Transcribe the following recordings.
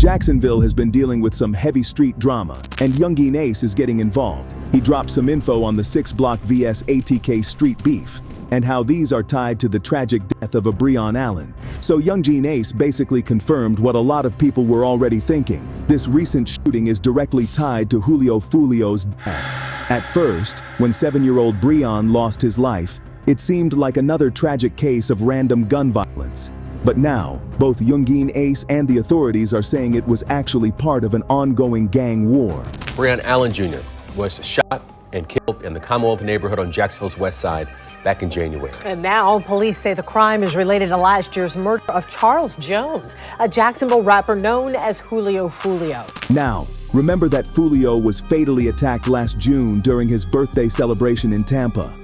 Jacksonville has been dealing with some heavy street drama, and Yungeen Ace is getting involved. He dropped some info on the 6 Block vs ATK street beef, and how these are tied to the tragic death of a Breon Allen. So Yungeen Ace basically confirmed what a lot of people were already thinking. This recent shooting is directly tied to Julio Foolio's death. At first, when 7-year-old Breon lost his life, it seemed like another tragic case of random gun violence. But now, both Yungeen Ace and the authorities are saying it was actually part of an ongoing gang war. Breon Allen Jr. was shot and killed in the Commonwealth neighborhood on Jacksonville's west side back in January. And now police say the crime is related to last year's murder of Charles Jones, a Jacksonville rapper known as Julio Foolio. Now, remember that Foolio was fatally attacked last June during his birthday celebration in Tampa.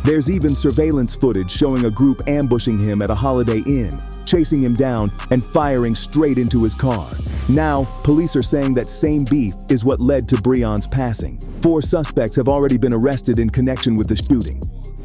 There's even surveillance footage showing a group ambushing him at a Holiday Inn, chasing him down and firing straight into his car. Now, police are saying that same beef is what led to Breon's passing. 4 suspects have already been arrested in connection with the shooting.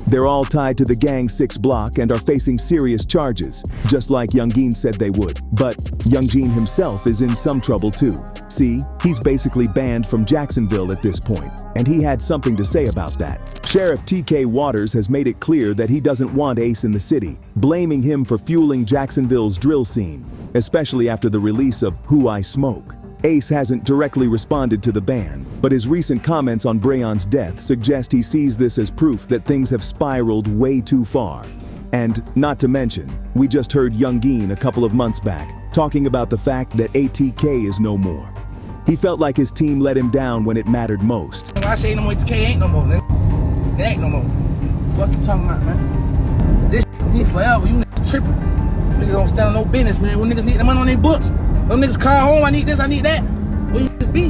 They're all tied to the gang 6 Block and are facing serious charges, just like Yungeen said they would. But Yungeen himself is in some trouble too. See, he's basically banned from Jacksonville at this point, and he had something to say about that. Sheriff TK Waters has made it clear that he doesn't want Ace in the city, blaming him for fueling Jacksonville's drill scene, especially after the release of Who I Smoke. Ace hasn't directly responded to the ban, but his recent comments on Breon's death suggest he sees this as proof that things have spiraled way too far. And not to mention, we just heard Yungeen a couple of months back talking about the fact that ATK is no more. He felt like his team let him down when it mattered most. When I say ain't no more, ATK ain't no more, nigga. It ain't no more. Fuck you talking about, man? This be forever. You niggas tripping. Niggas don't stand on no business, man. When niggas need the money on their books. Them niggas call home, I need this, I need that. Where you just be?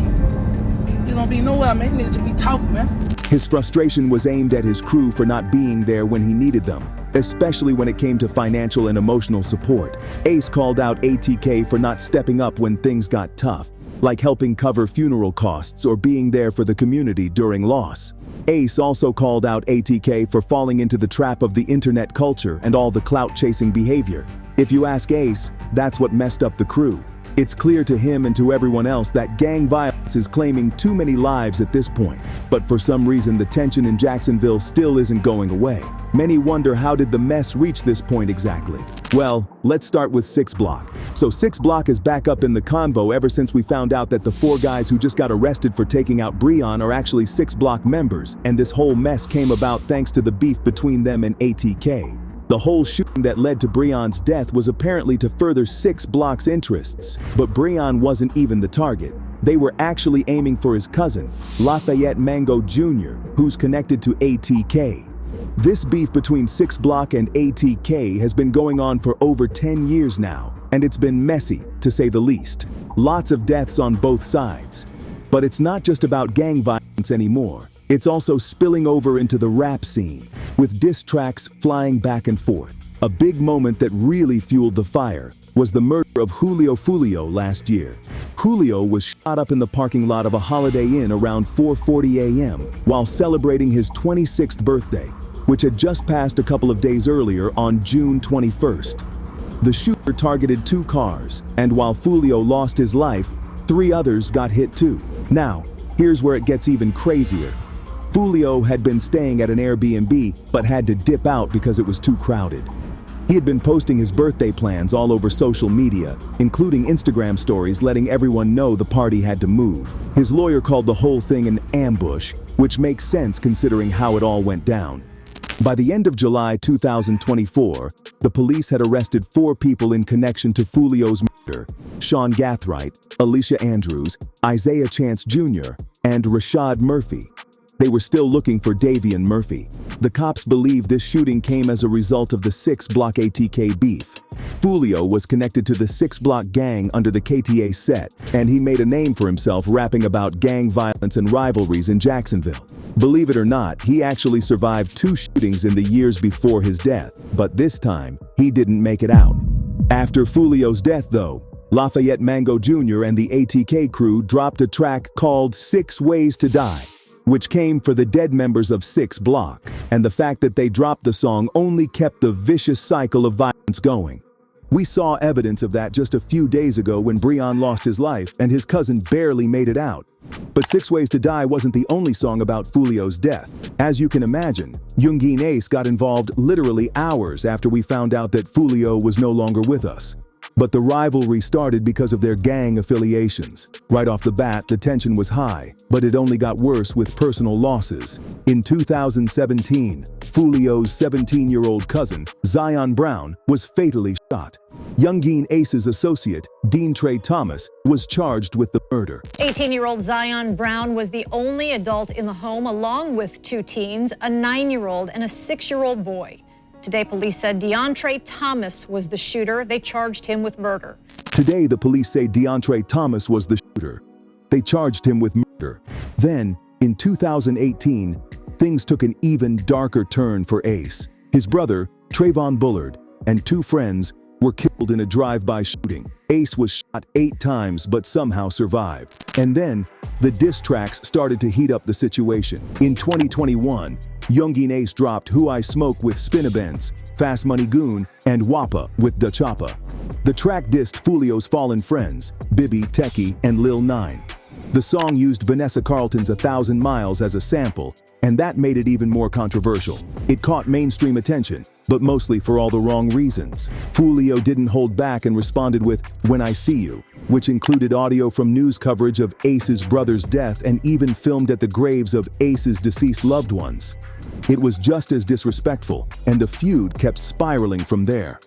You don't be nowhere, man. Niggas just be talking, man. His frustration was aimed at his crew for not being there when he needed them, especially when it came to financial and emotional support. Ace called out ATK for not stepping up when things got tough, like helping cover funeral costs or being there for the community during loss. Ace also called out ATK for falling into the trap of the internet culture and all the clout-chasing behavior. If you ask Ace, that's what messed up the crew. It's clear to him and to everyone else that gang violence is claiming too many lives at this point. But for some reason, the tension in Jacksonville still isn't going away. Many wonder, how did the mess reach this point exactly? Well, let's start with 6 Block. So 6 Block is back up in the convo ever since we found out that the 4 guys who just got arrested for taking out Breon are actually 6 Block members, and this whole mess came about thanks to the beef between them and ATK. The whole shooting that led to Breon's death was apparently to further 6 Block's interests, but Breon wasn't even the target. They were actually aiming for his cousin, Lafayette Mango Jr., who's connected to ATK. This beef between 6 Block and ATK has been going on for over 10 years now, and it's been messy, to say the least. Lots of deaths on both sides. But it's not just about gang violence anymore. It's also spilling over into the rap scene, with diss tracks flying back and forth. A big moment that really fueled the fire was the murder of Julio Foolio last year. Julio was shot up in the parking lot of a Holiday Inn around 4:40 a.m. while celebrating his 26th birthday, which had just passed a couple of days earlier on June 21st. The shooter targeted 2 cars, and while Foolio lost his life, 3 others got hit too. Now, here's where it gets even crazier. Foolio had been staying at an Airbnb, but had to dip out because it was too crowded. He had been posting his birthday plans all over social media, including Instagram stories letting everyone know the party had to move. His lawyer called the whole thing an ambush, which makes sense considering how it all went down. By the end of July 2024, the police had arrested 4 people in connection to Foolio's murder: Sean Gathright, Alicia Andrews, Isaiah Chance Jr., and Rashad Murphy. They were still looking for Davian Murphy. The cops believe this shooting came as a result of the 6 Block ATK beef. Foolio was connected to the 6 Block gang under the KTA set, and he made a name for himself rapping about gang violence and rivalries in Jacksonville. Believe it or not, he actually survived 2 shootings in the years before his death, but this time, he didn't make it out. After Foolio's death though, Lafayette Mango Jr. and the ATK crew dropped a track called 6 Ways to Die, which came for the dead members of 6 Block, and the fact that they dropped the song only kept the vicious cycle of violence going. We saw evidence of that just a few days ago when Breon lost his life and his cousin barely made it out. But 6 Ways to Die wasn't the only song about Foolio's death. As you can imagine, Yungeen Ace got involved literally hours after we found out that Foolio was no longer with us. But the rivalry started because of their gang affiliations. Right off the bat, the tension was high, but it only got worse with personal losses. In 2017, Foolio's 17-year-old cousin, Zion Brown, was fatally shot. Yungeen Ace's associate, Dean Trey Thomas, was charged with the murder. 18-year-old Zion Brown was the only adult in the home, along with 2 teens, a 9-year-old and a 6-year-old boy. Today, police said DeAndre Thomas was the shooter. They charged him with murder. Today, the police say DeAndre Thomas was the shooter. They charged him with murder. Then, in 2018, things took an even darker turn for Ace. His brother, Trayvon Bullard, and 2 friends were killed in a drive-by shooting. Ace was shot 8 times but somehow survived. And then, the diss tracks started to heat up the situation. In 2021, Yungeen Ace dropped Who I Smoke with Spinabens, Fast Money Goon, and Wappa with Da Choppa. The track dissed Foolio's fallen friends, Bibby, Techie, and Lil 9. The song used Vanessa Carlton's 1,000 Miles as a sample, and that made it even more controversial. It caught mainstream attention, but mostly for all the wrong reasons. Foolio didn't hold back and responded with When I See You, which included audio from news coverage of Ace's brother's death and even filmed at the graves of Ace's deceased loved ones. It was just as disrespectful, and the feud kept spiraling from there.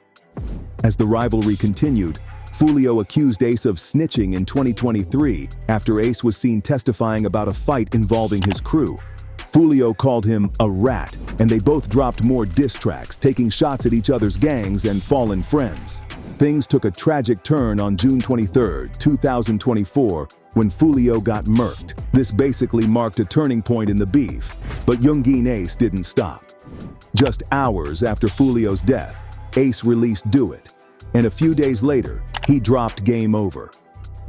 As the rivalry continued, Foolio accused Ace of snitching in 2023 after Ace was seen testifying about a fight involving his crew. Foolio called him a rat, and they both dropped more diss tracks, taking shots at each other's gangs and fallen friends. Things took a tragic turn on June 23, 2024, when Foolio got murked. This basically marked a turning point in the beef, but Yungeen Ace didn't stop. Just hours after Foolio's death, Ace released Do It, and a few days later, he dropped Game Over.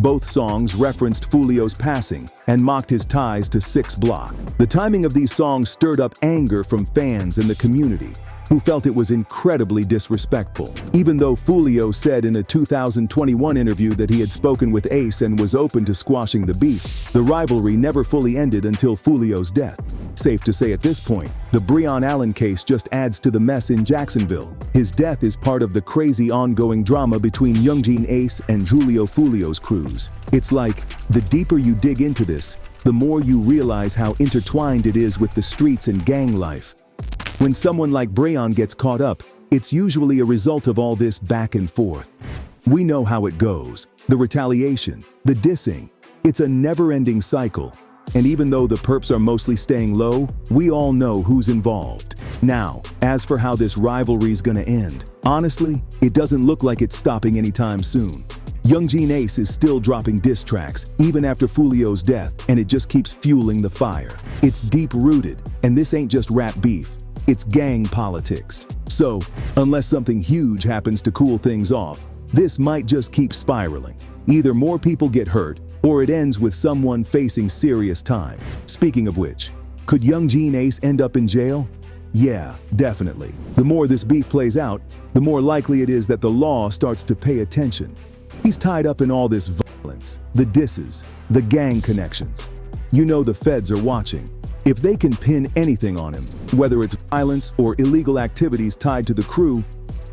Both songs referenced Foolio's passing and mocked his ties to 6 Block. The timing of these songs stirred up anger from fans and the community, who felt it was incredibly disrespectful. Even though Foolio said in a 2021 interview that he had spoken with Ace and was open to squashing the beef, the rivalry never fully ended until Foolio's death. Safe to say at this point, the Breon Allen case just adds to the mess in Jacksonville. His death is part of the crazy ongoing drama between Yungeen Ace and Julio Foolio's crews. It's like, the deeper you dig into this, the more you realize how intertwined it is with the streets and gang life. When someone like Breon gets caught up, it's usually a result of all this back and forth. We know how it goes. The retaliation, the dissing. It's a never-ending cycle. And even though the perps are mostly staying low, we all know who's involved. Now, as for how this rivalry's gonna end, honestly, it doesn't look like it's stopping anytime soon. Yungeen Ace is still dropping diss tracks, even after Foolio's death, and it just keeps fueling the fire. It's deep-rooted, and this ain't just rap beef. It's gang politics. So, unless something huge happens to cool things off, this might just keep spiraling. Either more people get hurt, or it ends with someone facing serious time. Speaking of which, could Yungeen Ace end up in jail? Yeah, definitely. The more this beef plays out, the more likely it is that the law starts to pay attention. He's tied up in all this violence, the disses, the gang connections. You know the feds are watching. If they can pin anything on him, whether it's violence or illegal activities tied to the crew,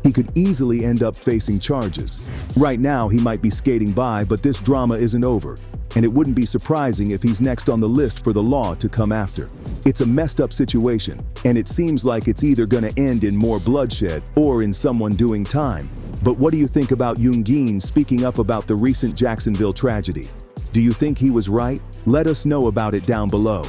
he could easily end up facing charges. Right now, he might be skating by, but this drama isn't over, and it wouldn't be surprising if he's next on the list for the law to come after. It's a messed up situation, and it seems like it's either gonna end in more bloodshed or in someone doing time. But what do you think about Yungeen speaking up about the recent Jacksonville tragedy? Do you think he was right? Let us know about it down below.